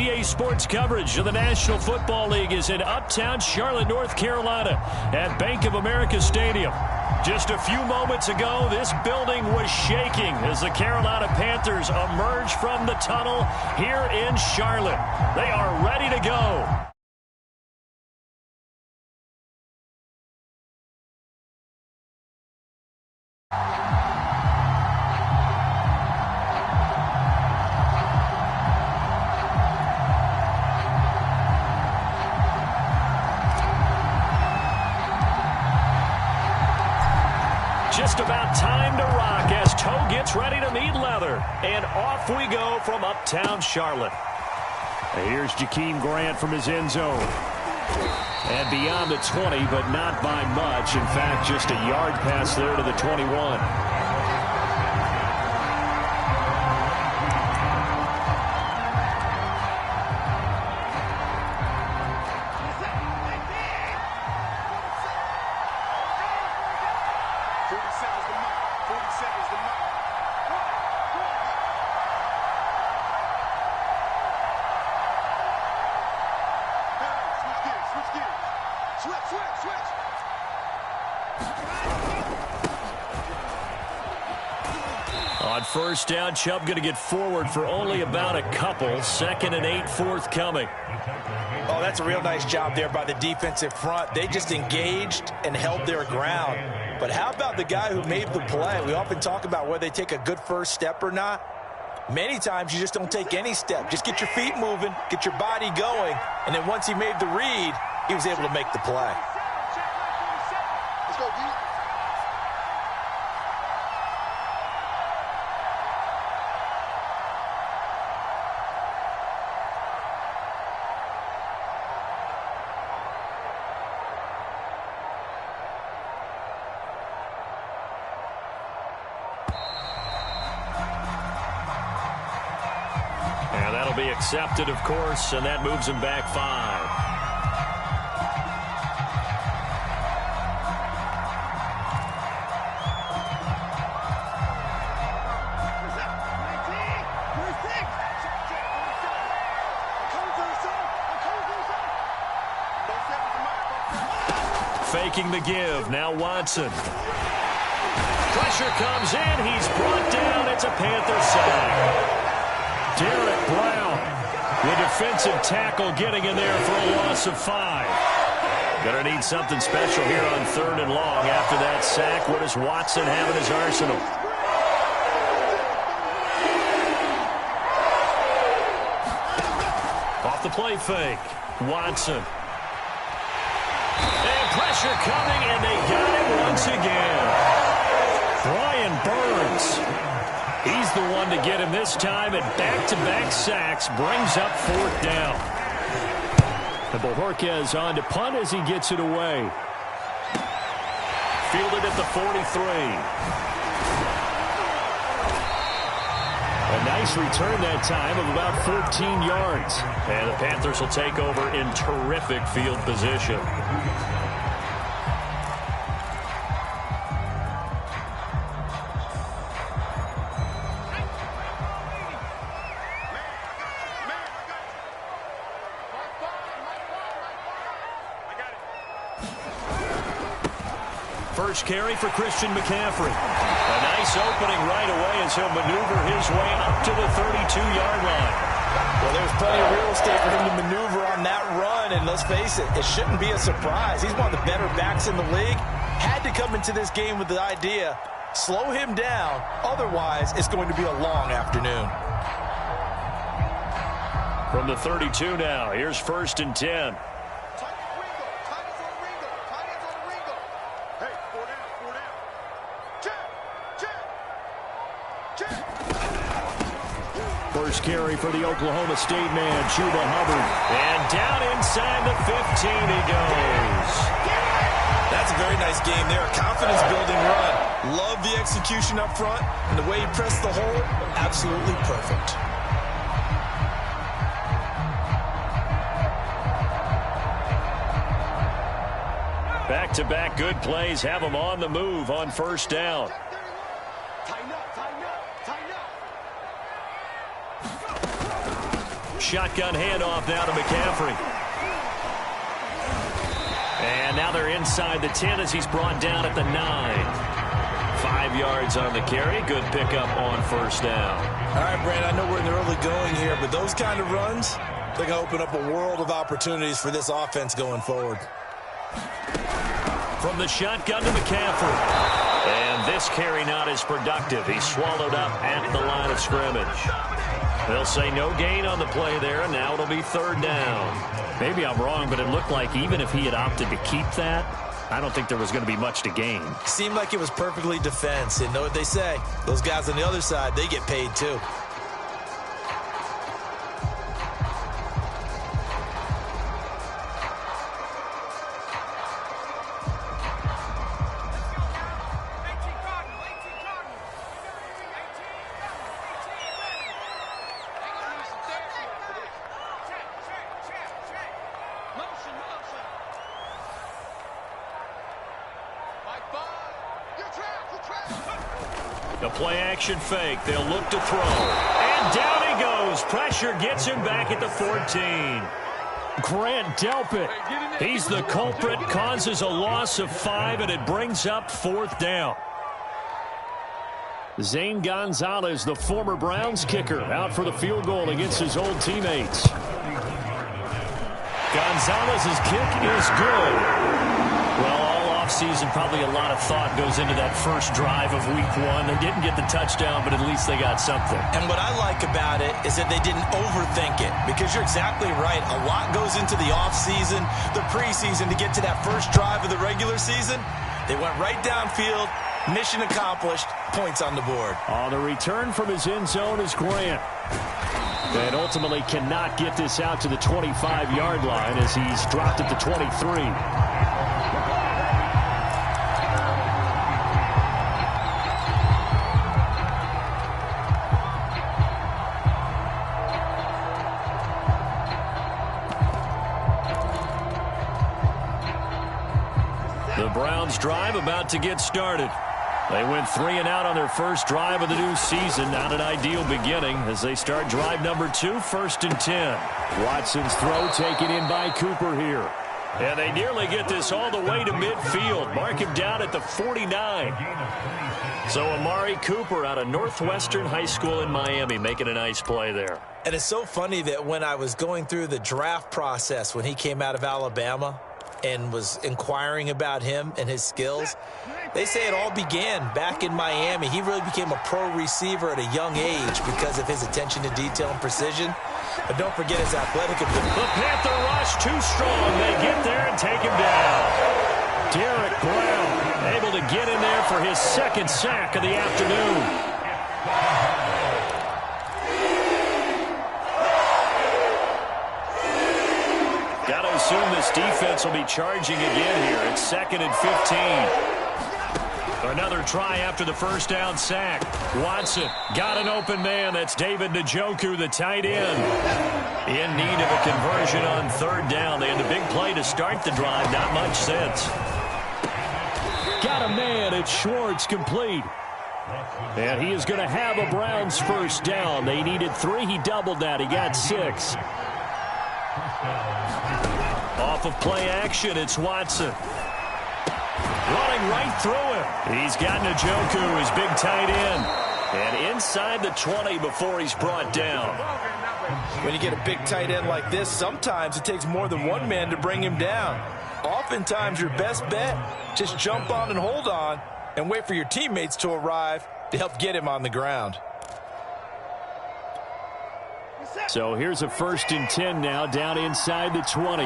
CBA Sports coverage of the National Football League is in uptown Charlotte, North Carolina at Bank of America Stadium. Just a few moments ago, this building was shaking as the Carolina Panthers emerged from the tunnel here in Charlotte. They are ready to go. Just about time to rock as toe gets ready to meet leather. And off we go from uptown Charlotte. Here's Jakeem Grant from his end zone. And beyond the 20, but not by much. In fact, just a yard pass there to the 21. On first down, Chubb going to get forward for only about a couple. 2nd and 8 forthcoming. Oh, that's a real nice job there by the defensive front. They just engaged and held their ground. But how about the guy who made the play? We often talk about whether they take a good first step or not. Many times you just don't take any step. Just get your feet moving, get your body going, and then once he made the read, he was able to make the play. Let's go, D. And that'll be accepted, of course, and that moves him back 5. Faking the give. Now Watson. Pressure comes in. He's brought down. It's a Panther sack. Derek Brown, the defensive tackle, getting in there for a loss of 5. Gonna need something special here on 3rd and long after that sack. What does Watson have in his arsenal? Off the play fake. Watson. And pressure coming, and they got it once again. Brian Burns. He's the one to get him this time, and back-to-back sacks brings up 4th down. And Bojorquez on to punt as he gets it away. Fielded at the 43. A nice return that time of about 14 yards. And the Panthers will take over in terrific field position. First carry for Christian McCaffrey. A nice opening right away as he'll maneuver his way up to the 32-yard line. Well, there's plenty of real estate for him to maneuver on that run, and let's face it, it shouldn't be a surprise. He's one of the better backs in the league. Had to come into this game with the idea, slow him down, otherwise it's going to be a long afternoon. From the 32 now, here's 1st and 10. First carry for the Oklahoma State man, Chuba Hubbard. And down inside the 15 he goes. That's a very nice game there. Confidence-building run. Love the execution up front. And the way he pressed the hole, absolutely perfect. Back-to-back good plays have him on the move on 1st down. Shotgun handoff now to McCaffrey. And now they're inside the 10 as he's brought down at the 9. 5 yards on the carry. Good pickup on first down. All right, Brandon, I know we're in the early going here, but those kind of runs, they're going to open up a world of opportunities for this offense going forward. From the shotgun to McCaffrey. And this carry not as productive. He's swallowed up at the line of scrimmage. They'll say no gain on the play there, and now it'll be third down. Maybe I'm wrong, but it looked like even if he had opted to keep that, I don't think there was going to be much to gain. Seemed like it was perfectly defense. And know what they say? Those guys on the other side, they get paid too. The play-action fake. They'll look to throw. And down he goes. Pressure gets him back at the 14. Grant Delpit. He's the culprit. Causes a loss of 5, and it brings up fourth down. Zane Gonzalez, the former Browns kicker, out for the field goal against his old teammates. Gonzalez's kick is good. Well, offseason, probably a lot of thought goes into that first drive of week 1. They didn't get the touchdown, but at least they got something. And what I like about it is that they didn't overthink it, because you're exactly right. A lot goes into the offseason, the preseason, to get to that first drive of the regular season. They went right downfield, mission accomplished, points on the board. On the return from his end zone is Grant. And ultimately cannot get this out to the 25-yard line as he's dropped at the 23. The Browns drive about to get started. They went 3 and out on their first drive of the new season. Not an ideal beginning as they start drive number 2, 1st and 10. Watson's throw taken in by Cooper here. And they nearly get this all the way to midfield. Mark him down at the 49. So Amari Cooper out of Northwestern High School in Miami making a nice play there. And it's so funny that when I was going through the draft process when he came out of Alabama and was inquiring about him and his skills, they say it all began back in Miami. He really became a pro receiver at a young age because of his attention to detail and precision. But don't forget his athletic ability. The Panther rush too strong. They get there and take him down. Derek Brown able to get in there for his second sack of the afternoon. Got to assume this defense will be charging again here. It's 2nd and 15. Another try after the first down sack. Watson got an open man. That's David Njoku, the tight end. In need of a conversion on 3rd down. They had a big play to start the drive. Not much sense. Got a man. It's Schwartz, complete. And he is going to have a Browns first down. They needed 3. He doubled that. He got 6. Off of play action, it's Watson. Running right through him. He's got Njoku, his big tight end. And inside the 20 before he's brought down. When you get a big tight end like this, sometimes it takes more than one man to bring him down. Oftentimes, your best bet, just jump on and hold on and wait for your teammates to arrive to help get him on the ground. So here's a 1st and 10 now down inside the 20.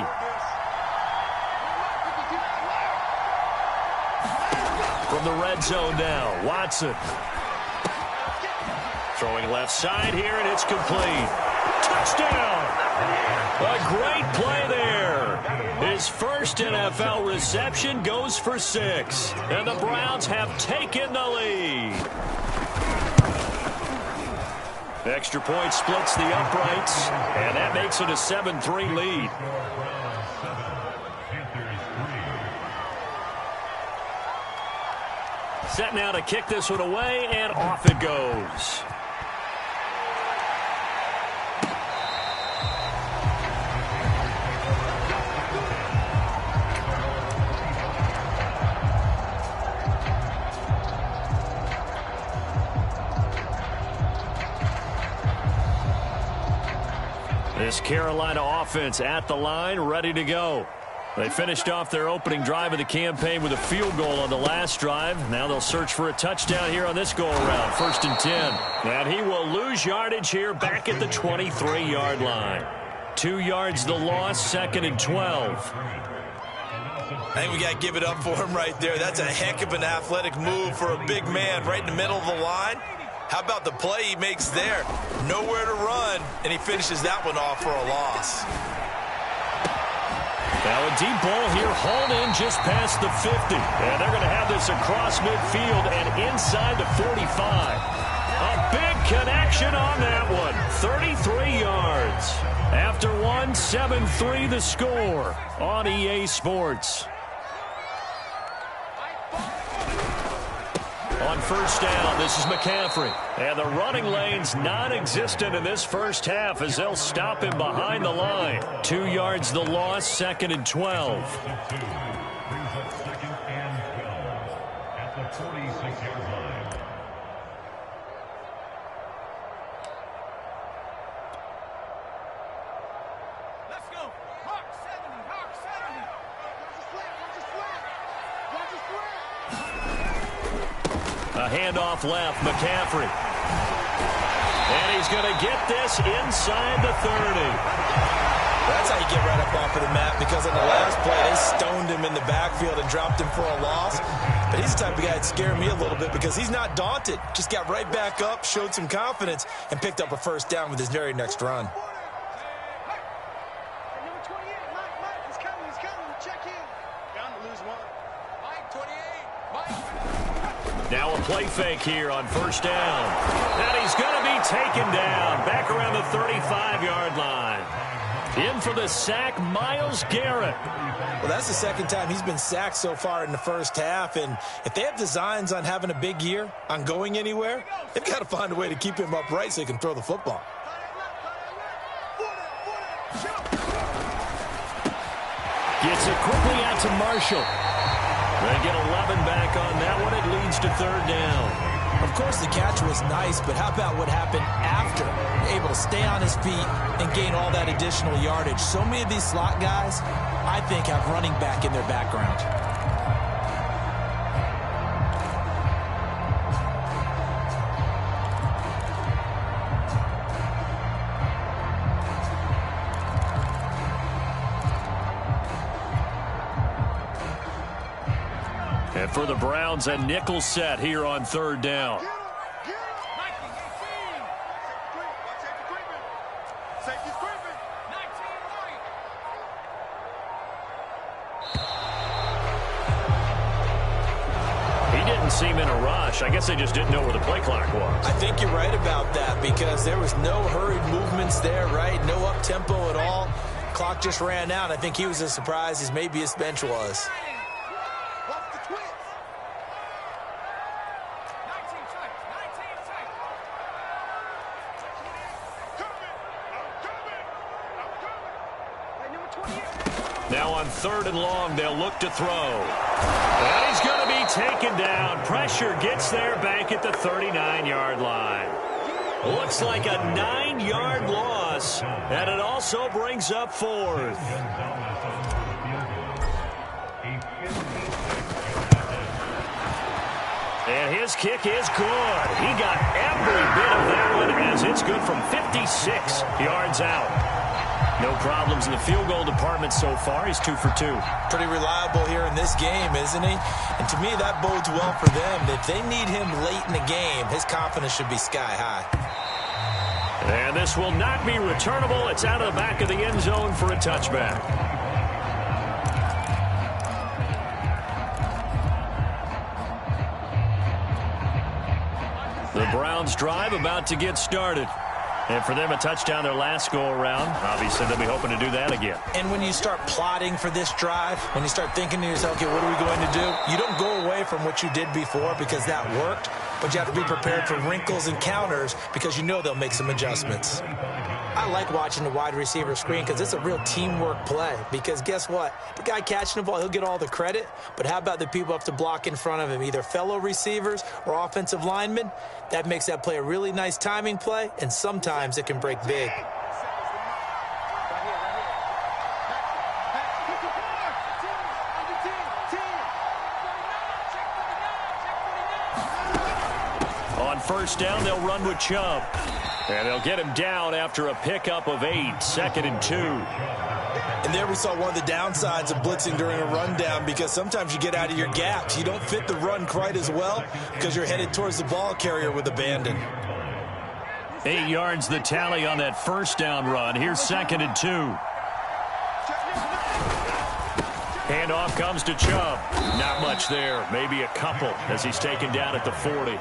From the red zone now, Watson. Throwing left side here, and it's complete. Touchdown! A great play there. His first NFL reception goes for 6. And the Browns have taken the lead. Extra point splits the uprights, and that makes it a 7-3 lead. Set now to kick this one away, and off it goes. This Carolina offense at the line, ready to go. They finished off their opening drive of the campaign with a field goal on the last drive. Now they'll search for a touchdown here on this go-around. 1st and 10. And he will lose yardage here back at the 23-yard line. 2 yards the loss, 2nd and 12. I think we got to give it up for him right there. That's a heck of an athletic move for a big man right in the middle of the line. How about the play he makes there? Nowhere to run, and he finishes that one off for a loss. Now a deep ball here, hauled in just past the 50. And they're going to have this across midfield and inside the 45. A big connection on that one. 33 yards. After one, 7-3 the score on EA Sports. On 1st down, this is McCaffrey. And the running lane's non-existent in this first half as they'll stop him behind the line. 2 yards the loss, 2nd and 12. Let's go. Hawk 70, Hawk 70. Watch the sweat. A handoff left, McCaffrey. And he's going to get this inside the 30. That's how you get right up off of the mat, because on the last play, they stoned him in the backfield and dropped him for a loss. But he's the type of guy that scared me a little bit because he's not daunted. Just got right back up, showed some confidence, and picked up a 1st down with his very next run. Number 28, Mike, he's coming. Check in. Down to lose one. Mike, 28, Mike. Now a play fake here on 1st down. And he's going to be taken down back around the 35-yard line. In for the sack, Myles Garrett. Well, that's the 2nd time he's been sacked so far in the first half. And if they have designs on having a big year, on going anywhere, they've got to find a way to keep him upright so he can throw the football. Gets it quickly out to Marshall. They get 11 back on that one. It leads to 3rd down. Of course, the catch was nice, but how about what happened after? Able to stay on his feet and gain all that additional yardage. So many of these slot guys, I think, have running back in their background. And for the Browns, a nickel set here on 3rd down. He didn't seem in a rush. I guess they just didn't know where the play clock was. I think you're right about that because there was no hurried movements there, right? No up-tempo at all. Clock just ran out. I think he was as surprised as maybe his bench was. Now on 3rd and long, they'll look to throw. And he's going to be taken down. Pressure gets there back at the 39-yard line. Looks like a 9-yard loss, and it also brings up 4th. And his kick is good. He got every bit of that one as it's good from 56 yards out. No problems in the field goal department so far. He's 2 for 2. Pretty reliable here in this game, isn't he? And to me, that bodes well for them. If they need him late in the game, his confidence should be sky high. And this will not be returnable. It's out of the back of the end zone for a touchback. The Browns drive about to get started. And for them, a touchdown their last go-around. Obviously, they'll be hoping to do that again. And when you start plotting for this drive, when you start thinking to yourself, okay, what are we going to do? You don't go away from what you did before because that worked, but you have to be prepared for wrinkles and counters because you know they'll make some adjustments. I like watching the wide receiver screen because it's a real teamwork play. Because guess what? The guy catching the ball, he'll get all the credit. But how about the people up to block in front of him, either fellow receivers or offensive linemen? That makes that play a really nice timing play, and sometimes it can break big. first down. They'll run with Chubb. And they'll get him down after a pickup of 8, 2nd and 2. And there we saw one of the downsides of blitzing during a rundown, because sometimes you get out of your gaps. You don't fit the run quite as well because you're headed towards the ball carrier with abandon. 8 yards the tally on that first down run. Here's 2nd and 2. Handoff comes to Chubb. Not much there. Maybe a couple as he's taken down at the 40.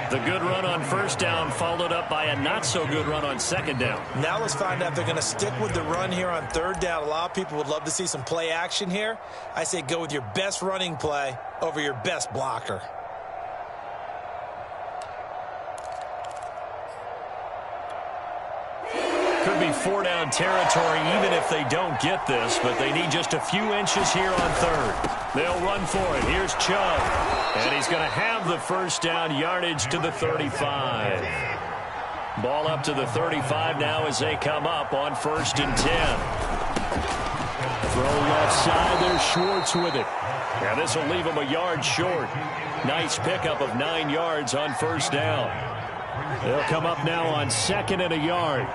The good run on first down followed up by a not-so-good run on second down. Now let's find out if they're going to stick with the run here on third down. A lot of people would love to see some play action here. I say go with your best running play over your best blocker. Could be 4-down territory even if they don't get this, but they need just a few inches here on third. They'll run for it. Here's Chubb. And he's going to have the first down, yardage to the 35. Ball up to the 35 now as they come up on 1st and 10. Throw left side. There's Schwartz with it. Yeah, this will leave him a yard short. Nice pickup of 9 yards on first down. They'll come up now on 2nd and a yard.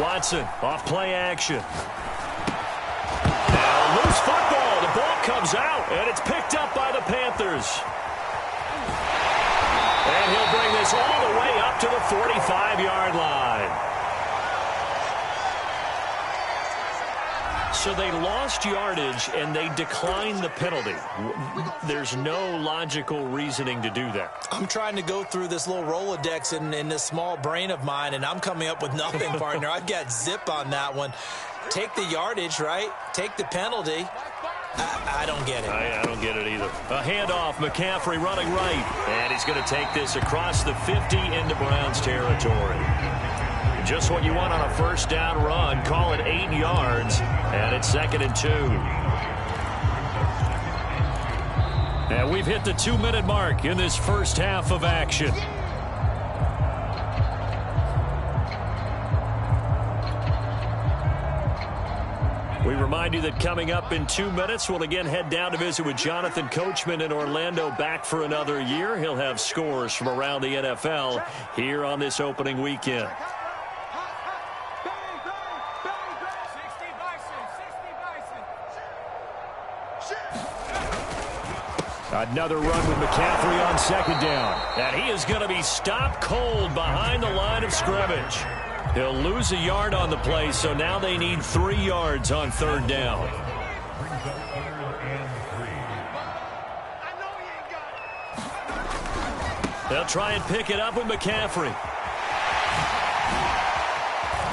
Watson off play action. Now loose football. The ball comes out, and it's picked up by the Panthers. And he'll bring this all the way up to the 45-yard line. So they lost yardage, and they declined the penalty. There's no logical reasoning to do that. I'm trying to go through this little Rolodex in this small brain of mine, and I'm coming up with nothing, partner. I've got zip on that one. Take the yardage, right? Take the penalty. I don't get it. I don't get it either. A handoff, McCaffrey running right. And he's going to take this across the 50 into Browns territory. Just what you want on a first down run. Call it 8 yards, and it's 2nd and 2. And we've hit the 2-minute mark in this first half of action. We remind you that coming up in 2 minutes, we'll again head down to visit with Jonathan Coachman in Orlando, back for another year. He'll have scores from around the NFL here on this opening weekend. Another run with McCaffrey on second down. And he is going to be stopped cold behind the line of scrimmage. He'll lose a yard on the play, so now they need 3 yards on third down. They'll try and pick it up with McCaffrey.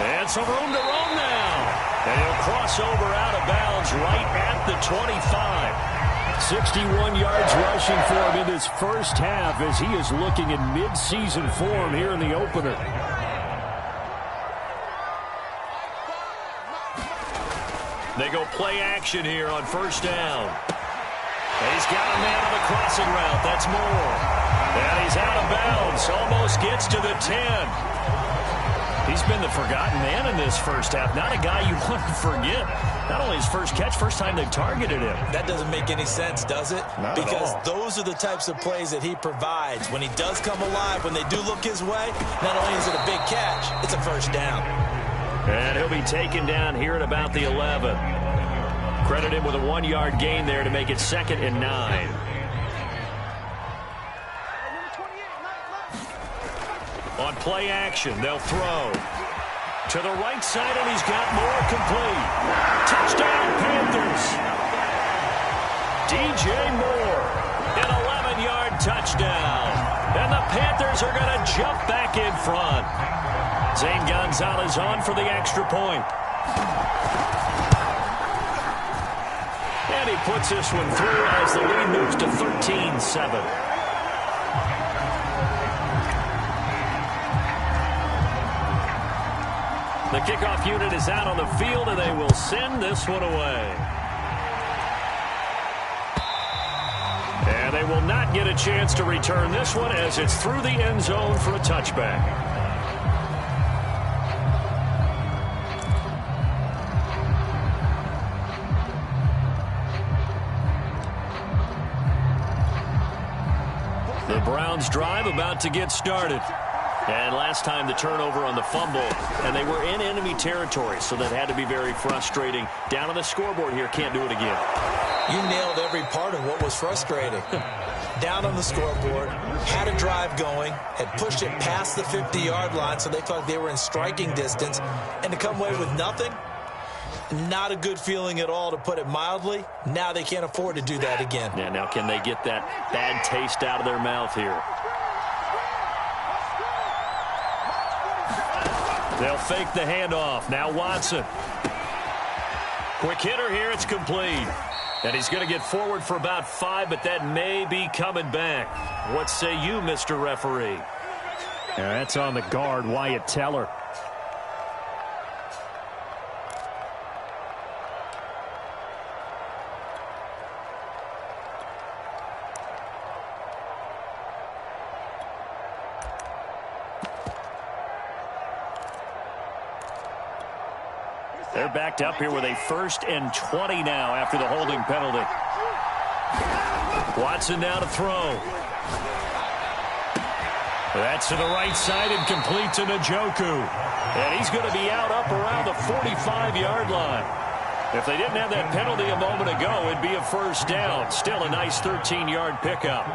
And some room to roam now. And he'll cross over out of bounds right at the 25. 61 yards rushing for him in this first half as he is looking in mid-season form here in the opener. They go play action here on first down. And he's got a man on the crossing route. That's Moore. And he's out of bounds. Almost gets to the 10. He's been the forgotten man in this first half. Not a guy you want to forget. Not only his first catch, first time they've targeted him. That doesn't make any sense, does it? Not because at all. Those are the types of plays that he provides. When he does come alive, when they do look his way, not only is it a big catch, it's a first down. And he'll be taken down here at about the 11. Credit him with a 1-yard gain there to make it 2nd and 9. On play action, they'll throw. To the right side, and he's got more complete. Touchdown, Panthers. DJ Moore, an 11-yard touchdown. And the Panthers are going to jump back in front. Zane Gonzalez on for the extra point. And he puts this one through as the lead moves to 13-7. The kickoff unit is out on the field, and they will send this one away. And they will not get a chance to return this one as it's through the end zone for a touchback. Browns drive about to get started. And last time the turnover on the fumble, and they were in enemy territory, so that had to be very frustrating. Down on the scoreboard here, can't do it again. You nailed every part of what was frustrating. Down on the scoreboard, had a drive going, had pushed it past the 50-yard line, so they felt they were in striking distance, and to come away with nothing, not a good feeling at all, to put it mildly. Now they can't afford to do that again. Yeah, now can they get that bad taste out of their mouth here? They'll fake the handoff. Now Watson. Quick hitter here. It's complete. And he's going to get forward for about 5, but that may be coming back. What say you, Mr. Referee? Yeah, that's on the guard, Wyatt Teller. They're backed up here with a 1st and 20 now after the holding penalty. Watson now to throw. That's to the right side and complete to Njoku. And he's going to be out up around the 45-yard line. If they didn't have that penalty a moment ago, it'd be a 1st down. Still a nice 13-yard pickup.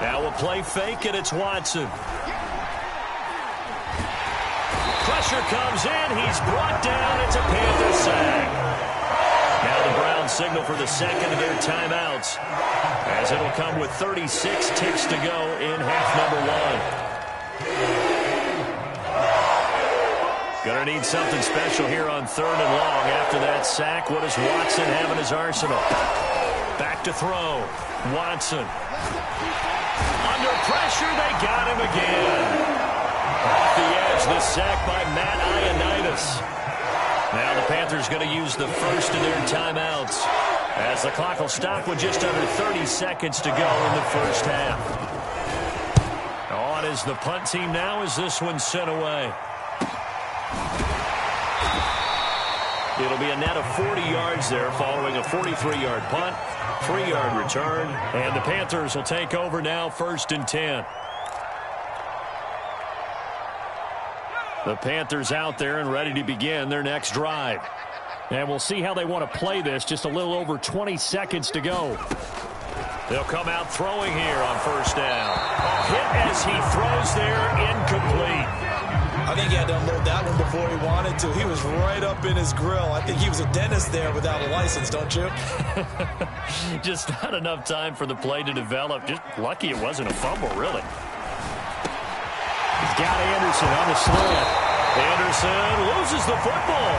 Now we'll play fake, and it's Watson. Pressure comes in. He's brought down. It's a Panther sack. Now the Browns signal for the second of their timeouts, as it'll come with 36 ticks to go in half number 1. Gonna need something special here on 3rd and long. After that sack, what does Watson have in his arsenal? Back to throw. Watson. Under pressure, they got him again. Off the edge, the sack by Matt Ioannidis. Now the Panthers going to use the first of their timeouts, as the clock will stop with just under 30 seconds to go in the first half. On is the punt team now as this one's sent away. It'll be a net of 40 yards there following a 43-yard punt. 3-yard return, and the Panthers will take over now, 1st and 10. The Panthers out there and ready to begin their next drive. And we'll see how they want to play this. Just a little over 20 seconds to go. They'll come out throwing here on 1st down. A hit as he throws there, incomplete. I think he had to unload that one before he wanted to. He was right up in his grill. I think he was a dentist there without a license, don't you? Just not enough time for the play to develop. Just lucky it wasn't a fumble, really. He's got Anderson on the slant. Anderson loses the football.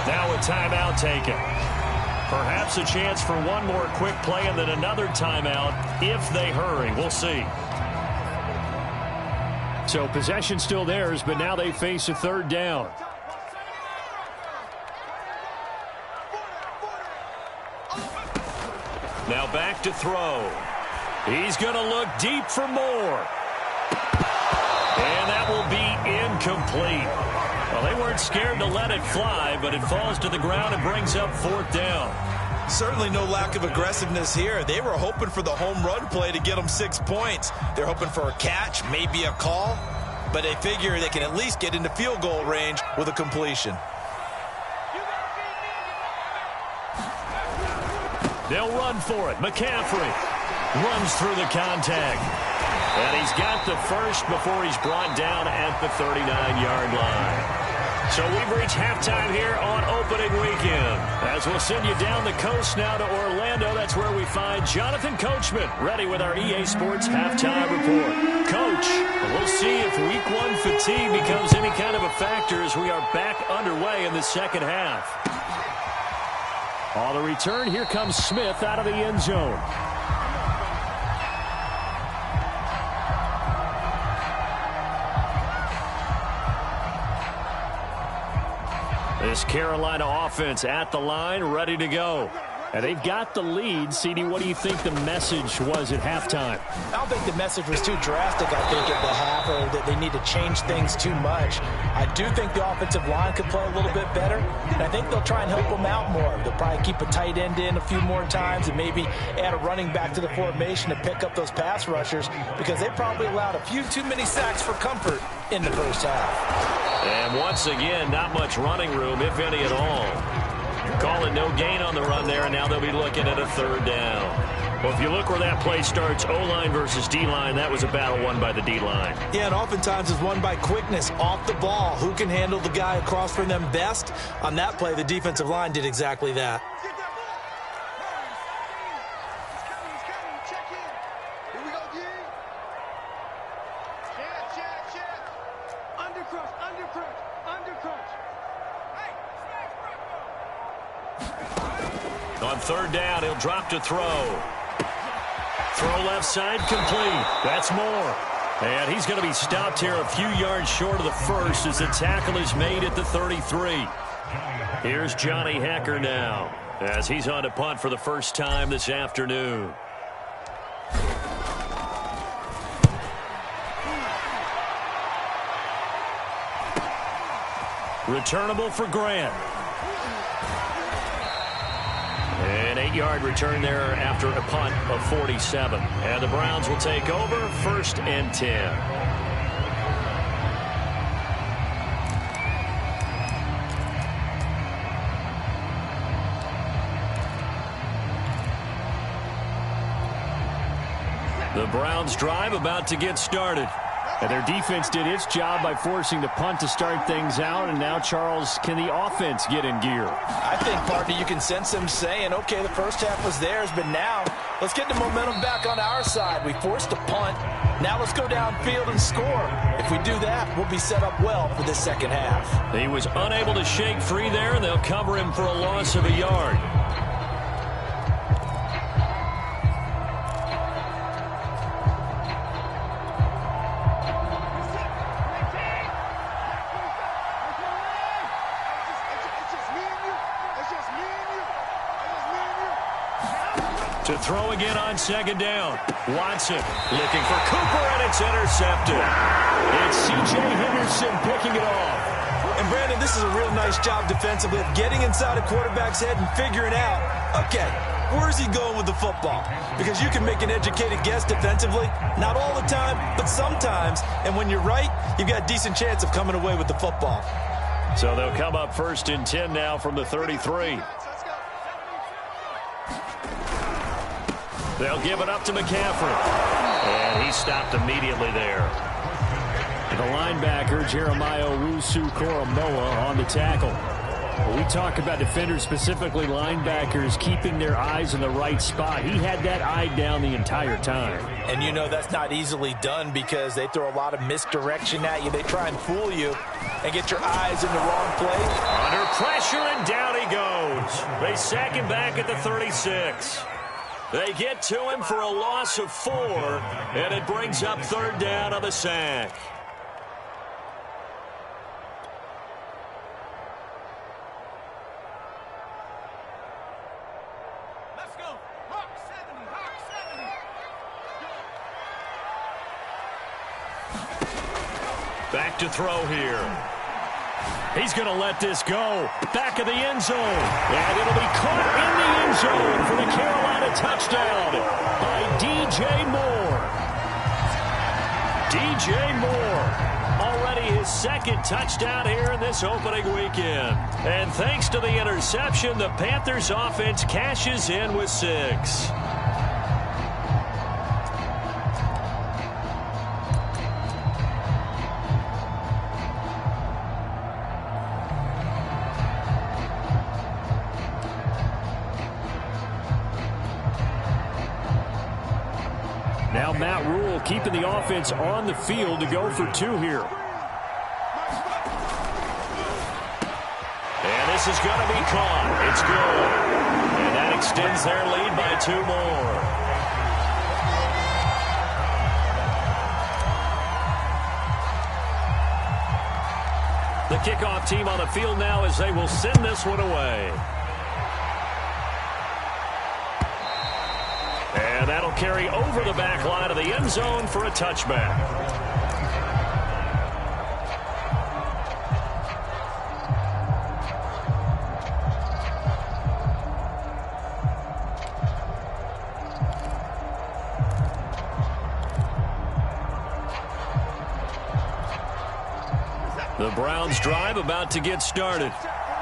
Now a timeout taken. Perhaps a chance for one more quick play and then another timeout if they hurry. We'll see. So possession still theirs, but now they face a 3rd down. Now back to throw. He's going to look deep for more. And that will be incomplete. Well, they weren't scared to let it fly, but it falls to the ground and brings up 4th down. Certainly no lack of aggressiveness here. They were hoping for the home run play to get them 6 points. They're hoping for a catch, maybe a call, but they figure they can at least get into field goal range with a completion. They'll run for it. McCaffrey runs through the contact. And he's got the first before he's brought down at the 39-yard line. So we've reached halftime here on opening weekend. As we'll send you down the coast now to Orlando, that's where we find Jonathan Coachman ready with our EA Sports halftime report. Coach, we'll see if week 1 fatigue becomes any kind of a factor as we are back underway in the second half. On the return, here comes Smith out of the end zone. This Carolina offense at the line, ready to go. And they've got the lead. CD, what do you think the message was at halftime? I don't think the message was too drastic, I think, at the half, or that they need to change things too much. I do think the offensive line could play a little bit better, and I think they'll try and help them out more. They'll probably keep a tight end in a few more times and maybe add a running back to the formation to pick up those pass rushers, because they probably allowed a few too many sacks for comfort in the first half. And once again, not much running room, if any at all. Calling no gain on the run there, and now they'll be looking at a third down. Well, if you look where that play starts, O-line versus D-line, that was a battle won by the D-line. Yeah, and oftentimes it's won by quickness, off the ball. Who can handle the guy across from them best? On that play, the defensive line did exactly that. On third down, he'll drop to throw. Throw left side, complete. That's more. And he's going to be stopped here a few yards short of the first as the tackle is made at the 33. Here's Johnny Hecker now as he's on to punt for the first time this afternoon. Returnable for Grant. An 8-yard return there after a punt of 47. And the Browns will take over 1st and 10. The Browns drive about to get started. And their defense did its job by forcing the punt to start things out. And now, Charles, can the offense get in gear? I think, partner, you can sense them saying, okay, the first half was theirs, but now let's get the momentum back on our side. We forced a punt. Now let's go downfield and score. If we do that, we'll be set up well for this second half. He was unable to shake free there, and they'll cover him for a loss of a yard. To throw again on second down. Watson looking for Cooper, and it's intercepted. It's C.J. Henderson picking it off. And, Brandon, this is a real nice job defensively of getting inside a quarterback's head and figuring out, okay, where's he going with the football? Because you can make an educated guess defensively, not all the time, but sometimes. And when you're right, you've got a decent chance of coming away with the football. So they'll come up 1st and 10 now from the 33. They'll give it up to McCaffrey. And he stopped immediately there. The linebacker, Jeremiah Owusu-Koramoah, on the tackle. When we talk about defenders, specifically linebackers, keeping their eyes in the right spot, he had that eye down the entire time. And you know that's not easily done because they throw a lot of misdirection at you. They try and fool you and get your eyes in the wrong place. Under pressure, and down he goes. They sack him back at the 36. They get to him for a loss of 4, and it brings up third down on the sack. Let's go. Hawk 70, Hawk 70. Back to throw here. He's going to let this go. Back of the end zone. And it'll be caught in the end zone for the Carolina touchdown by D.J. Moore. D.J. Moore, already his second touchdown here in this opening weekend. And thanks to the interception, the Panthers offense cashes in with 6. Now Matt Rule keeping the offense on the field to go for 2 here. And this is going to be caught. It's good. And that extends their lead by 2 more. The kickoff team on the field now as they will send this one away. And that'll carry over the back line of the end zone for a touchback. The Browns drive about to get started.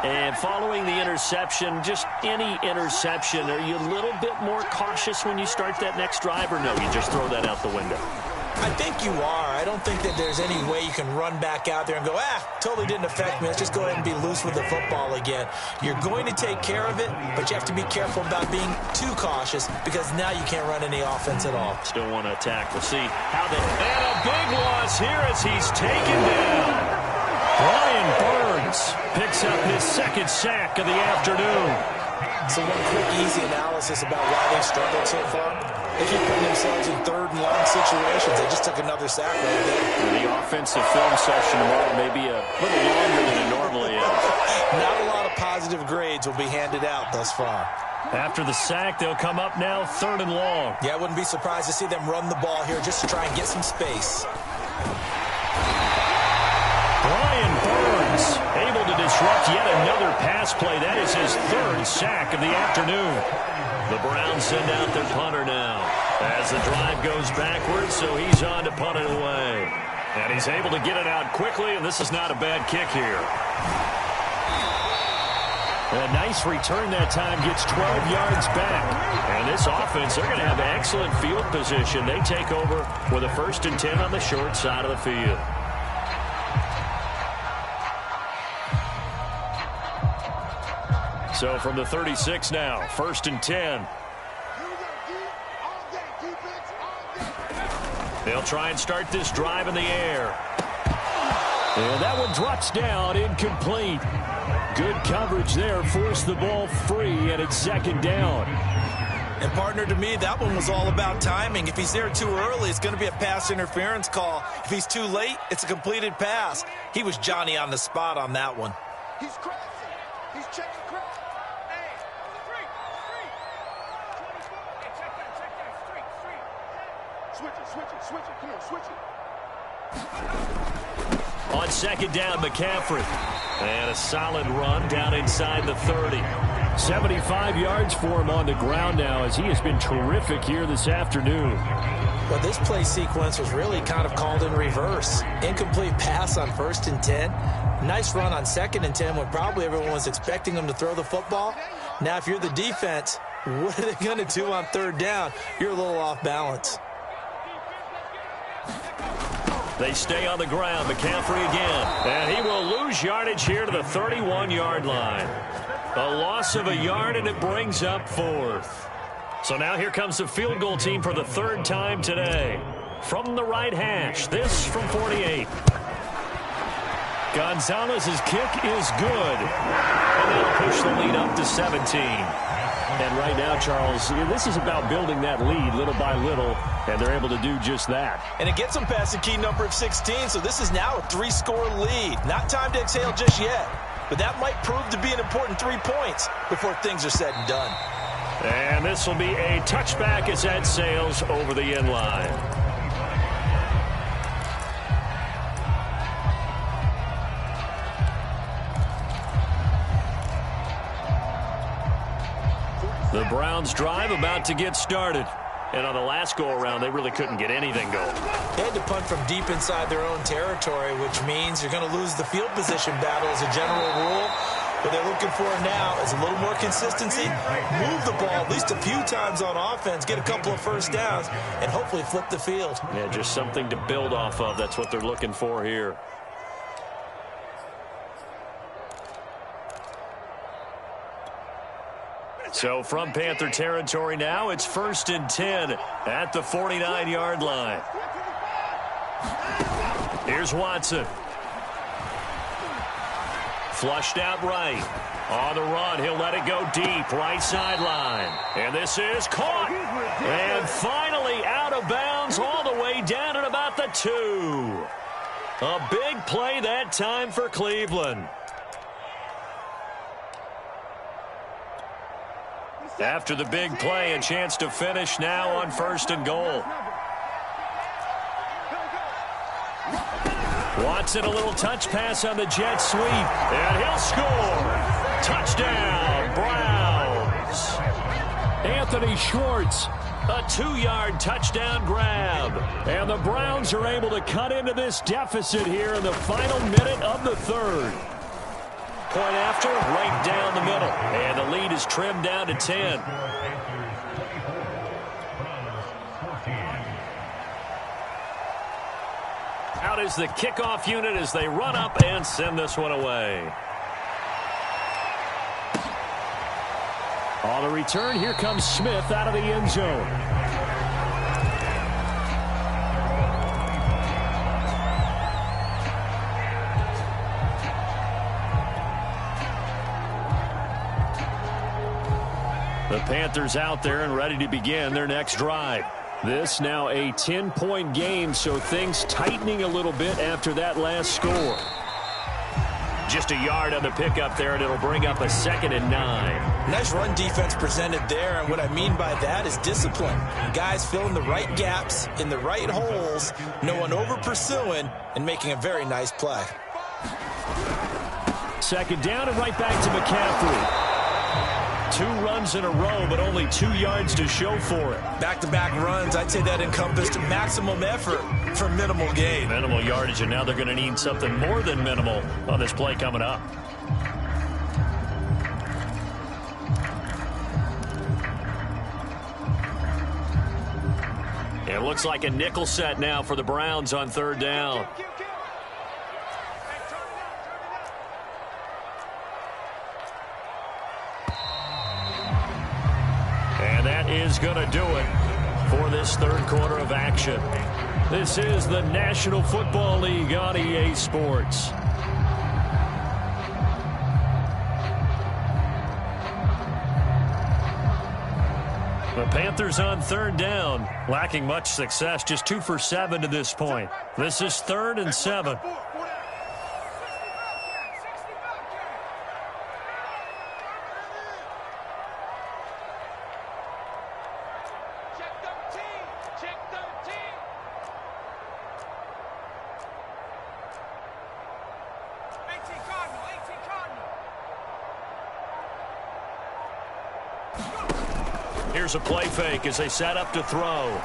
And following the interception, just any interception, are you a little bit more cautious when you start that next drive, or no, you just throw that out the window? I think you are. I don't think that there's any way you can run back out there and go, totally didn't affect me. Let's just go ahead and be loose with the football again. You're going to take care of it, but you have to be careful about being too cautious because now you can't run any offense at all. Still want to attack. We'll see how they... And a big loss here as he's taken down. Brian Burns picks up his second sack of the afternoon. So one quick, easy analysis about why they've struggled so far. They keep putting themselves in third and long situations. They just took another sack right there. The offensive film session tomorrow may be a little longer than it normally is. Not a lot of positive grades will be handed out thus far. After the sack, they'll come up now third and long. Yeah, I wouldn't be surprised to see them run the ball here just to try and get some space. Brian Burns able to disrupt yet another pass play. That is his third sack of the afternoon. The Browns send out their punter now as the drive goes backwards, so he's on to punt it away. And he's able to get it out quickly, and this is not a bad kick here. A nice return that time, gets 12 yards back. And this offense, they're going to have excellent field position. They take over with a 1st and 10 on the short side of the field. So from the 36 now, 1st and 10. They'll try and start this drive in the air. And that one drops down, incomplete. Good coverage there, forced the ball free, and it's 2nd down. And partner, to me, that one was all about timing. If he's there too early, it's going to be a pass interference call. If he's too late, it's a completed pass. He was Johnny on the spot on that one. He's crossing. He's checking cross. Switch it. Come on, switch it. On 2nd down, McCaffrey. And a solid run down inside the 30. 75 yards for him on the ground now as he has been terrific here this afternoon. Well, this play sequence was really kind of called in reverse. Incomplete pass on 1st and 10. Nice run on 2nd and 10 when probably everyone was expecting him to throw the football. Now, if you're the defense, what are they going to do on 3rd down? You're a little off balance. They stay on the ground. McCaffrey again. And he will lose yardage here to the 31-yard line. A loss of a yard, and it brings up 4th. So now here comes the field goal team for the 3rd time today. From the right hash, this from 48. Gonzalez's kick is good. And that'll push the lead up to 17. And right now, Charles, this is about building that lead little by little, and they're able to do just that. And it gets them past the key number of 16, so this is now a 3-score lead. Not time to exhale just yet, but that might prove to be an important 3 points before things are said and done. And this will be a touchback as that sails over the end line. The Browns drive about to get started. And on the last go-around, they really couldn't get anything going. They had to punt from deep inside their own territory, which means you're going to lose the field position battle as a general rule. What they're looking for now is a little more consistency, move the ball at least a few times on offense, get a couple of 1st downs, and hopefully flip the field. Yeah, just something to build off of. That's what they're looking for here. So from Panther territory now, it's 1st and 10 at the 49-yard line. Here's Watson. Flushed out right. On the run, he'll let it go deep, right sideline. And this is caught. And finally out of bounds all the way down at about the 2. A big play that time for Cleveland. After the big play, a chance to finish now on 1st and goal. Watson, a little touch pass on the jet sweep, and he'll score. Touchdown, Browns. Anthony Schwartz, a 2-yard touchdown grab. And the Browns are able to cut into this deficit here in the final minute of the 3rd. Point after, right down the middle. And the lead is trimmed down to 10. Out is the kickoff unit as they run up and send this one away. On the return, here comes Smith out of the end zone. The Panthers out there and ready to begin their next drive. This now a 10-point game, so things tightening a little bit after that last score. Just a yard on the pickup there, and it'll bring up a 2nd and 9. Nice run defense presented there, and what I mean by that is discipline. Guys filling the right gaps in the right holes, no one over-pursuing, and making a very nice play. 2nd down and right back to McCaffrey. 2 runs in a row, but only 2 yards to show for it. Back-to-back runs, I'd say that encompassed maximum effort for minimal gain. Minimal yardage, and now they're going to need something more than minimal on this play coming up. It looks like a nickel set now for the Browns on 3rd down. Is going to do it for this 3rd quarter of action. This is the National Football League on EA Sports. The Panthers on 3rd down, lacking much success, just 2 for 7 to this point. This is 3rd and 7. Here's a play fake as they set up to throw.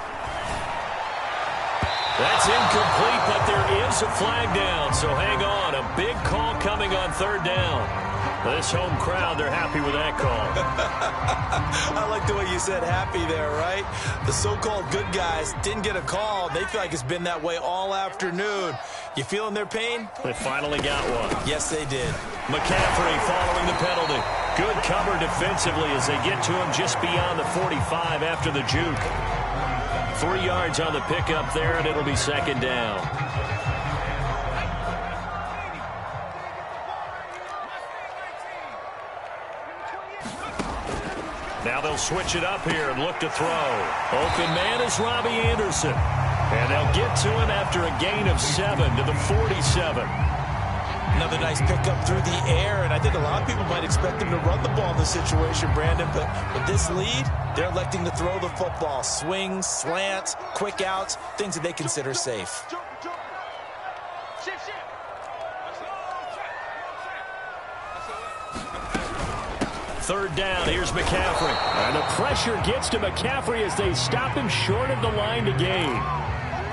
That's incomplete, but there is a flag down, so hang on. A big call coming on 3rd down. This home crowd, they're happy with that call. I like the way you said happy there, right? The so-called good guys didn't get a call. They feel like it's been that way all afternoon. You feeling their pain? They finally got one. Yes, they did. McCaffrey following the penalty. Good cover defensively as they get to him just beyond the 45 after the juke. 3 yards on the pickup there, and it'll be 2nd down. Now they'll switch it up here and look to throw. Open man is Robbie Anderson. And they'll get to him after a gain of 7 to the 47. Another nice pickup through the air, and I think a lot of people might expect them to run the ball in this situation, Brandon, but with this lead, they're electing to throw the football. Swings, slants, quick outs, things that they consider safe. 3rd down, here's McCaffrey. And the pressure gets to McCaffrey as they stop him short of the line to gain.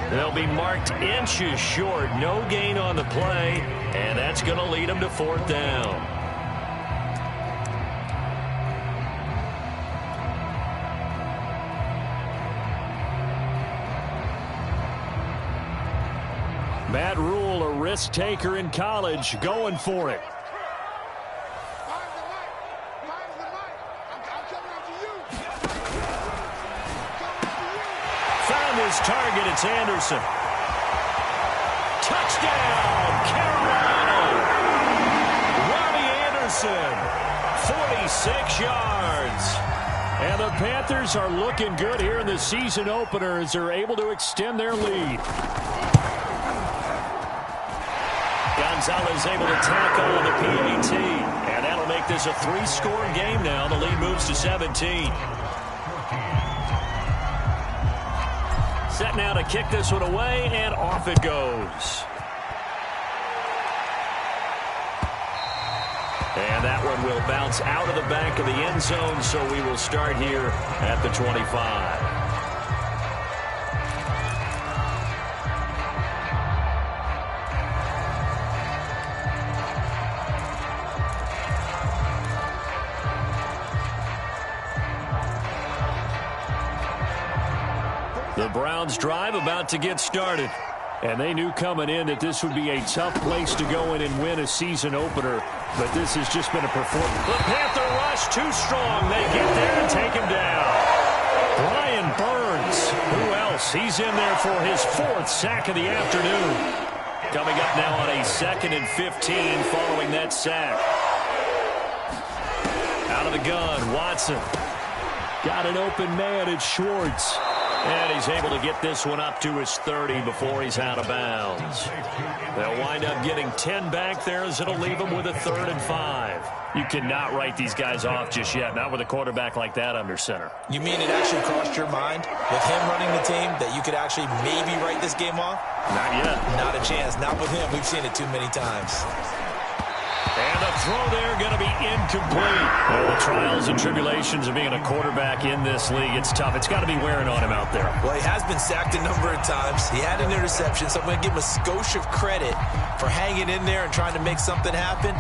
They'll be marked inches short. No gain on the play, and that's going to lead them to 4th down. Matt Rule, a risk taker in college, going for it. Found his target, it's Anderson. Touchdown, Carolina! Robbie Anderson, 46 yards. And the Panthers are looking good here in the season opener as they're able to extend their lead. Gonzalez able to tack on the PAT. And that'll make this a 3-score game now. The lead moves to 17. Set now to kick this one away, and off it goes. And that one will bounce out of the back of the end zone, so we will start here at the 25. The Browns drive about to get started. And they knew coming in that this would be a tough place to go in and win a season opener. But this has just been a performance. The Panther rush too strong. They get there and take him down. Brian Burns. Who else? He's in there for his 4th sack of the afternoon. Coming up now on a 2nd and 15 following that sack. Out of the gun, Watson. Got an open man. It's Schwartz. And he's able to get this one up to his 30 before he's out of bounds. They'll wind up getting 10 back there as it'll leave them with a 3rd and 5. You cannot write these guys off just yet, not with a quarterback like that under center. You mean it actually crossed your mind with him running the team that you could actually maybe write this game off? Not yet. Not a chance. Not with him. We've seen it too many times. And the throw there going to be incomplete. Well, the trials and tribulations of being a quarterback in this league, it's tough. It's got to be wearing on him out there. Well, he has been sacked a number of times. He had an interception, so I'm going to give him a skosh of credit for hanging in there and trying to make something happen,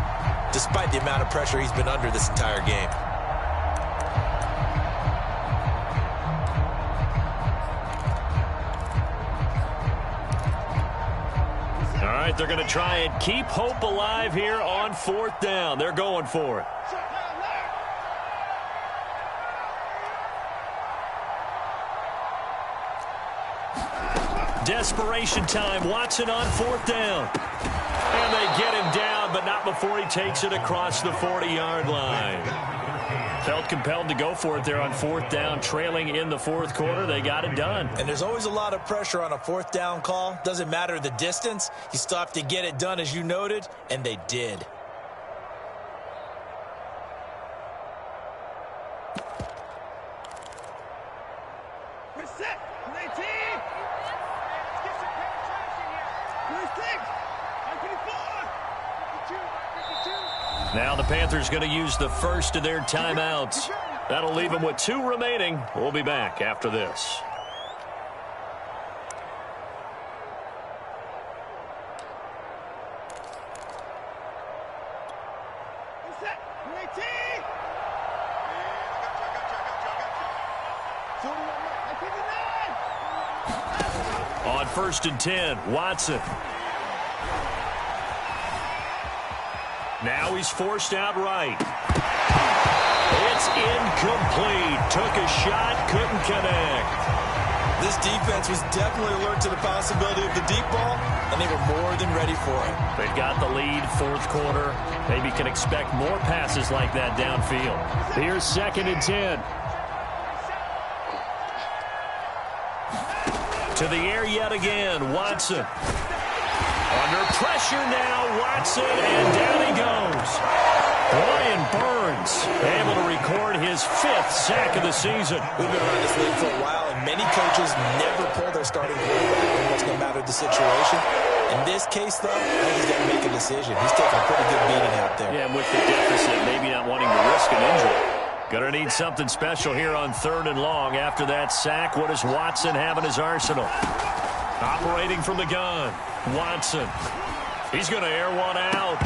despite the amount of pressure he's been under this entire game. All right, they're going to try and keep hope alive here on 4th down. They're going for it. Desperation time. Watson on 4th down. And they get him down, but not before he takes it across the 40-yard line. Felt compelled to go for it there on 4th down, trailing in the 4th quarter. They got it done. And there's always a lot of pressure on a 4th down call. Doesn't matter the distance. You still have to get it done, as you noted, and they did. Now the Panthers going to use the first of their timeouts. That'll leave them with 2 remaining. We'll be back after this. On 1st and 10, Watson. Now he's forced out right. It's incomplete. Took a shot, couldn't connect. This defense was definitely alert to the possibility of the deep ball, and they were more than ready for it. They've got the lead, 4th quarter. Maybe can expect more passes like that downfield. Here's 2nd and 10. To the air yet again, Watson. Under pressure now, Watson, and down he goes. Brian Burns able to record his 5th sack of the season. We've been around this league for a while, and many coaches never pull their starting quarterback, almost no matter the situation. In this case, though, I think he's got to make a decision. He's taking a pretty good beating out there. Yeah, and with the deficit, maybe not wanting to risk an injury. Going to need something special here on 3rd and long. After that sack, what does Watson have in his arsenal? Operating from the gun, Watson. He's going to air one out.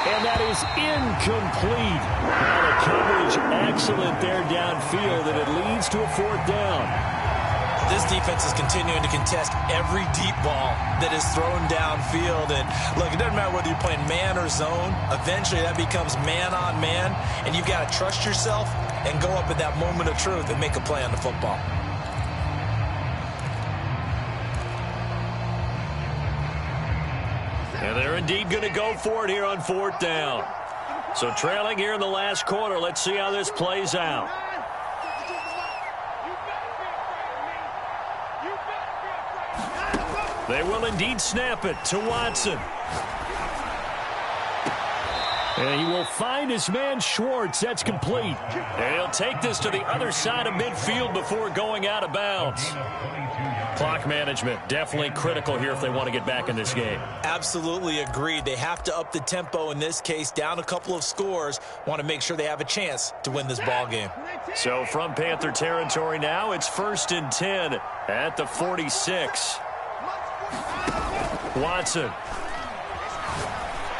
And that is incomplete. Now the coverage excellent there downfield, and it leads to a 4th down. This defense is continuing to contest every deep ball that is thrown downfield. And look, it doesn't matter whether you're playing man or zone. Eventually that becomes man on man, and you've got to trust yourself and go up at that moment of truth and make a play on the football. And they're indeed going to go for it here on 4th down. So trailing here in the last quarter. Let's see how this plays out. They will indeed snap it to Watson. And he will find his man Schwartz. That's complete. And he'll take this to the other side of midfield before going out of bounds. Clock management, definitely critical here if they want to get back in this game. Absolutely agreed. They have to up the tempo in this case, down a couple of scores. Want to make sure they have a chance to win this ball game. So from Panther territory now, it's 1st and 10 at the 46. Watson.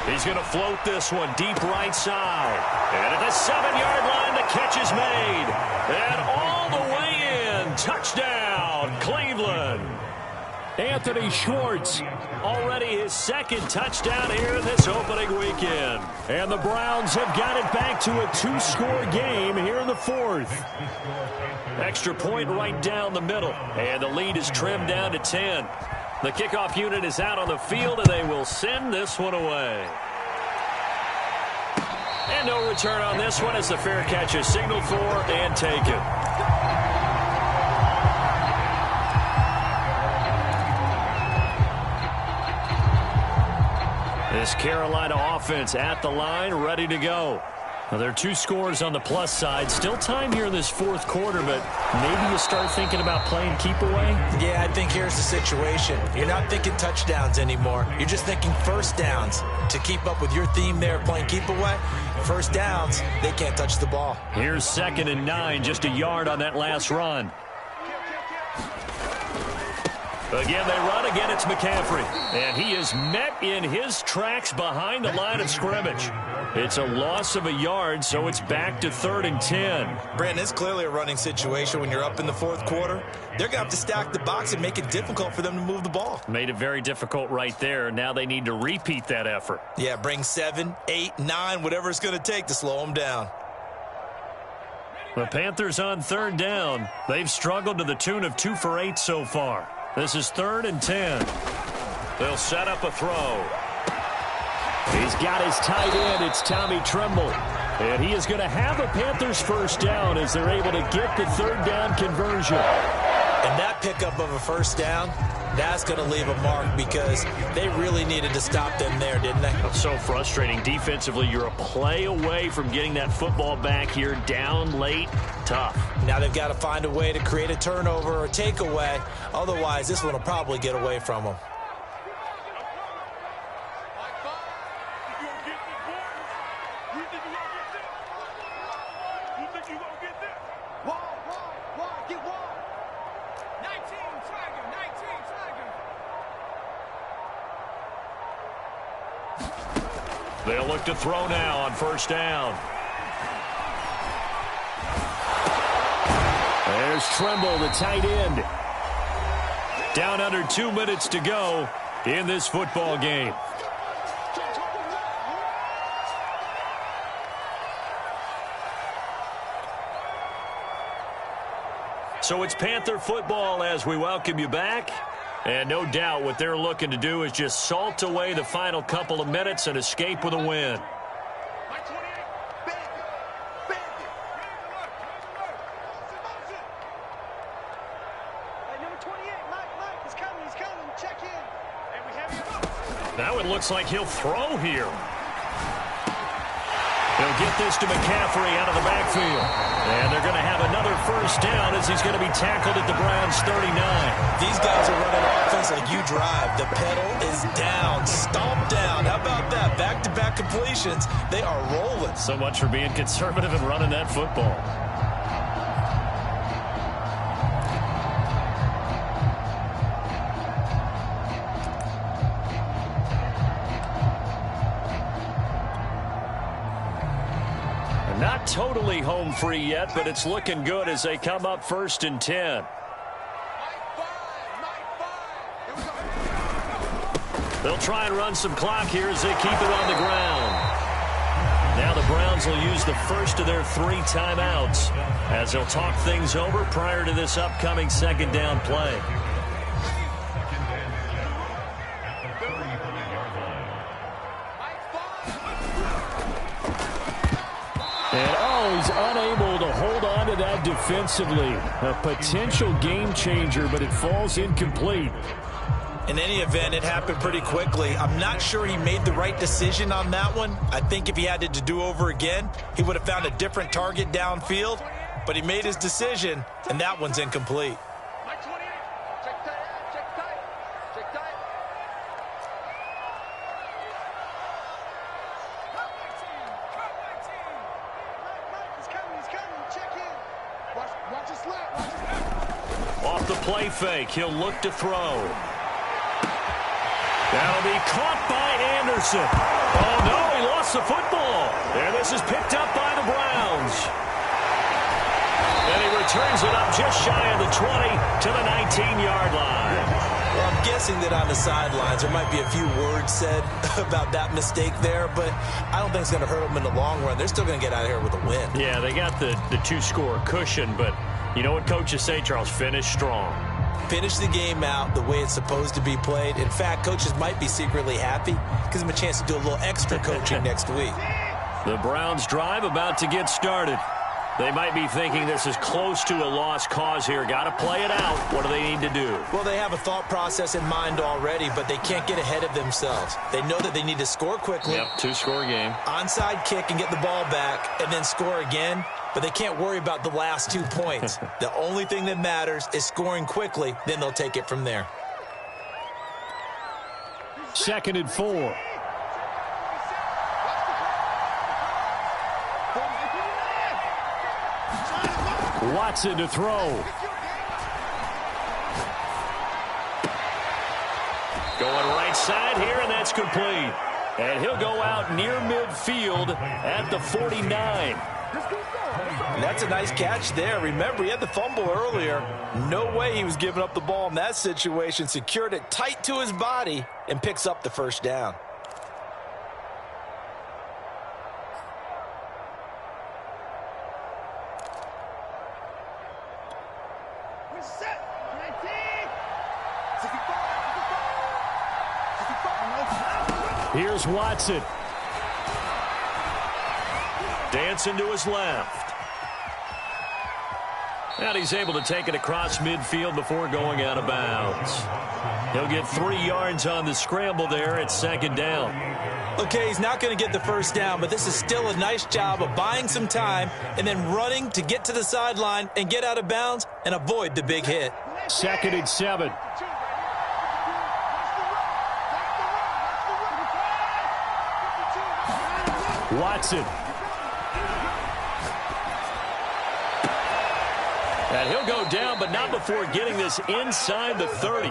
He's going to float this one deep right side. And at the 7-yard line, the catch is made. And all the way in. Touchdown, Cleveland. Anthony Schwartz, already his 2nd touchdown here in this opening weekend. And the Browns have got it back to a 2-score game here in the 4th. Extra point right down the middle. And the lead is trimmed down to 10. The kickoff unit is out on the field, and they will send this one away. And no return on this one as the fair catch is signaled for and taken. This Carolina offense at the line, ready to go. Well, there are 2 scores on the plus side. Still time here in this 4th quarter, but maybe you start thinking about playing keep away? Yeah, I think here's the situation. You're not thinking touchdowns anymore. You're just thinking first downs. To keep up with your theme there, playing keep away, first downs, they can't touch the ball. Here's 2nd and 9, just a yard on that last run. Again, they run. Again, it's McCaffrey. And he is met in his tracks behind the line of scrimmage. It's a loss of a yard, so it's back to 3rd and 10. Brandon, it's clearly a running situation when you're up in the 4th quarter. They're going to have to stack the box and make it difficult for them to move the ball. Made it very difficult right there. Now they need to repeat that effort. Yeah, bring 7, 8, 9, whatever it's going to take to slow them down. The Panthers on 3rd down. They've struggled to the tune of 2 for 8 so far. This is 3rd and 10. They'll set up a throw. He's got his tight end. It's Tommy Tremble. And he is going to have a Panthers first down as they're able to get the 3rd down conversion. And that pickup of a first down, that's going to leave a mark because they really needed to stop them there, didn't they? It's so frustrating. Defensively, you're a play away from getting that football back here down late. Tough. Now they've got to find a way to create a turnover or takeaway. Otherwise, this one will probably get away from them. They'll look to throw now on first down. There's Tremble, the tight end. Down under 2 minutes to go in this football game. So it's Panther football as we welcome you back. And no doubt what they're looking to do is just salt away the final couple of minutes and escape with a win. Now it looks like he'll throw here. He'll get this to McCaffrey out of the backfield. And they're going to have another first down as he's going to be tackled at the Browns' 39. These guys are running offense like you drive. The pedal is down, stomp down. How about that? Back-to-back completions. They are rolling. So much for being conservative and running that football. Not totally home free yet, but it's looking good as they come up 1st and 10. They'll try and run some clock here as they keep it on the ground. Now the Browns will use the first of their 3 timeouts as they'll talk things over prior to this upcoming 2nd down play. And, he's unable to hold on to that defensively. A potential game changer, but it falls incomplete. In any event, it happened pretty quickly. I'm not sure he made the right decision on that one. I think if he had it to do over again, he would have found a different target downfield. But he made his decision, and that one's incomplete. Mike 28. Check tight. Check tight. Check tight. Mike, he's coming. He's coming. Check in. Watch his left. Watch his left. Off the play fake, he'll look to throw. That'll be caught by Anderson. Oh, no, he lost the football. And this is picked up by the Browns. And he returns it up just shy of the 20 to the 19-yard line. Well, I'm guessing that on the sidelines there might be a few words said about that mistake there, but I don't think it's going to hurt them in the long run. They're still going to get out of here with a win. Yeah, they got the two-score cushion, but you know what coaches say, Charles? Finish strong. Finish the game out the way it's supposed to be played. In fact, coaches might be secretly happy. Gives them a chance to do a little extra coaching next week. The Browns drive about to get started. They might be thinking this is close to a lost cause here. Got to play it out. What do they need to do? Well, they have a thought process in mind already, but they can't get ahead of themselves. They know that they need to score quickly. Yep, two-score game. Onside kick and get the ball back and then score again. But they can't worry about the last 2 points. The only thing that matters is scoring quickly. Then they'll take it from there. 2nd and 4. Watson to throw. Going right side here, and that's complete. And he'll go out near midfield at the 49. And that's a nice catch there. Remember, he had the fumble earlier. No way he was giving up the ball in that situation. Secured it tight to his body and picks up the first down. We're set. 19. Here's Watson. Dancing to his left. And he's able to take it across midfield before going out of bounds. He'll get 3 yards on the scramble there at 2nd down. Okay, he's not going to get the first down, but this is still a nice job of buying some time and then running to get to the sideline and get out of bounds and avoid the big hit. 2nd and 7. Watson. And he'll go down, but not before getting this inside the 30.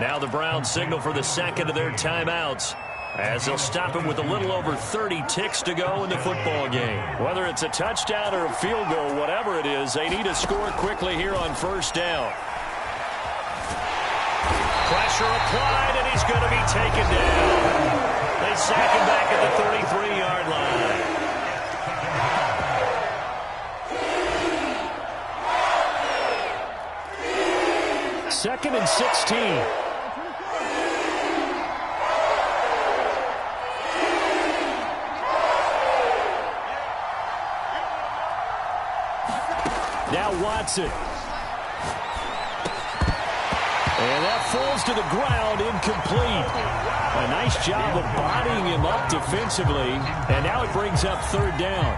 Now the Browns signal for the second of their timeouts, as they'll stop him with a little over 30 ticks to go in the football game. Whether it's a touchdown or a field goal, whatever it is, they need to score quickly here on 1st down. Pressure applied, and he's going to be taken down. They sack him back at the 33-yard line. Second and 16. Now Watson. And that falls to the ground, incomplete. A nice job of bodying him up defensively. And now it brings up 3rd down.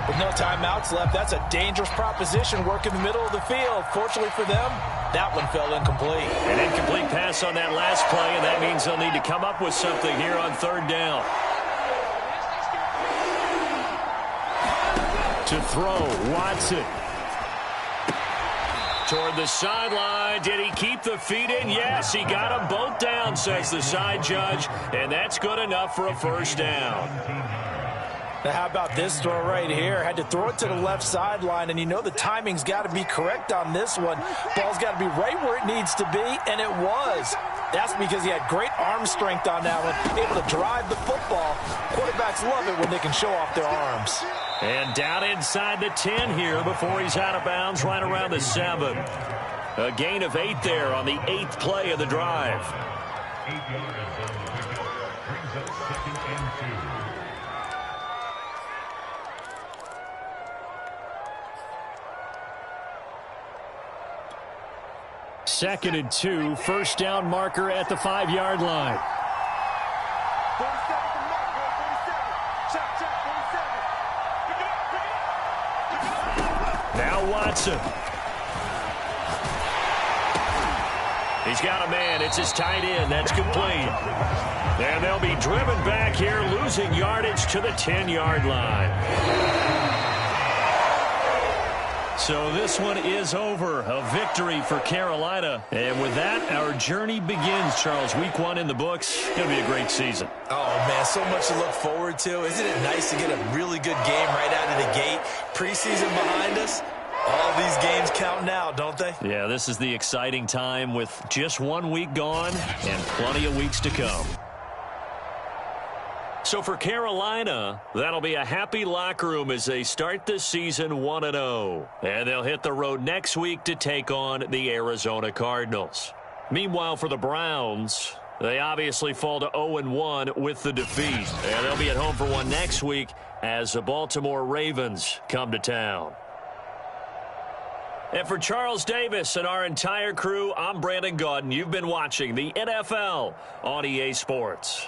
With no timeouts left, that's a dangerous proposition, work in the middle of the field. Fortunately for them, that one fell incomplete. An incomplete pass on that last play, and that means they'll need to come up with something here on 3rd down. To throw, Watson. Toward the sideline. Did he keep the feet in? Yes, he got them both down, says the side judge, and that's good enough for a 1st down. Now, how about this throw right here? Had to throw it to the left sideline, and you know the timing's got to be correct on this one. Ball's got to be right where it needs to be, and it was. That's because he had great arm strength on that one, able to drive the football. Quarterbacks love it when they can show off their arms. And down inside the 10 here before he's out of bounds right around the 7. A gain of 8 there on the 8th play of the drive. 2nd and 2. First down marker at the 5-yard line. 47 to mark, 47. Check, 47. Now Watson. He's got a man. It's his tight end. That's complete. And they'll be driven back here, losing yardage to the 10-yard line. So this one is over. A victory for Carolina. And with that, our journey begins, Charles. Week 1 in the books. Going to be a great season. Oh, man, so much to look forward to. Isn't it nice to get a really good game right out of the gate? Preseason behind us. All these games count now, don't they? Yeah, this is the exciting time with just 1 week gone and plenty of weeks to come. So for Carolina, that'll be a happy locker room as they start this season 1-0. And they'll hit the road next week to take on the Arizona Cardinals. Meanwhile, for the Browns, they obviously fall to 0-1 with the defeat. And they'll be at home for one next week as the Baltimore Ravens come to town. And for Charles Davis and our entire crew, I'm Brandon Gaudin. You've been watching the NFL on EA Sports.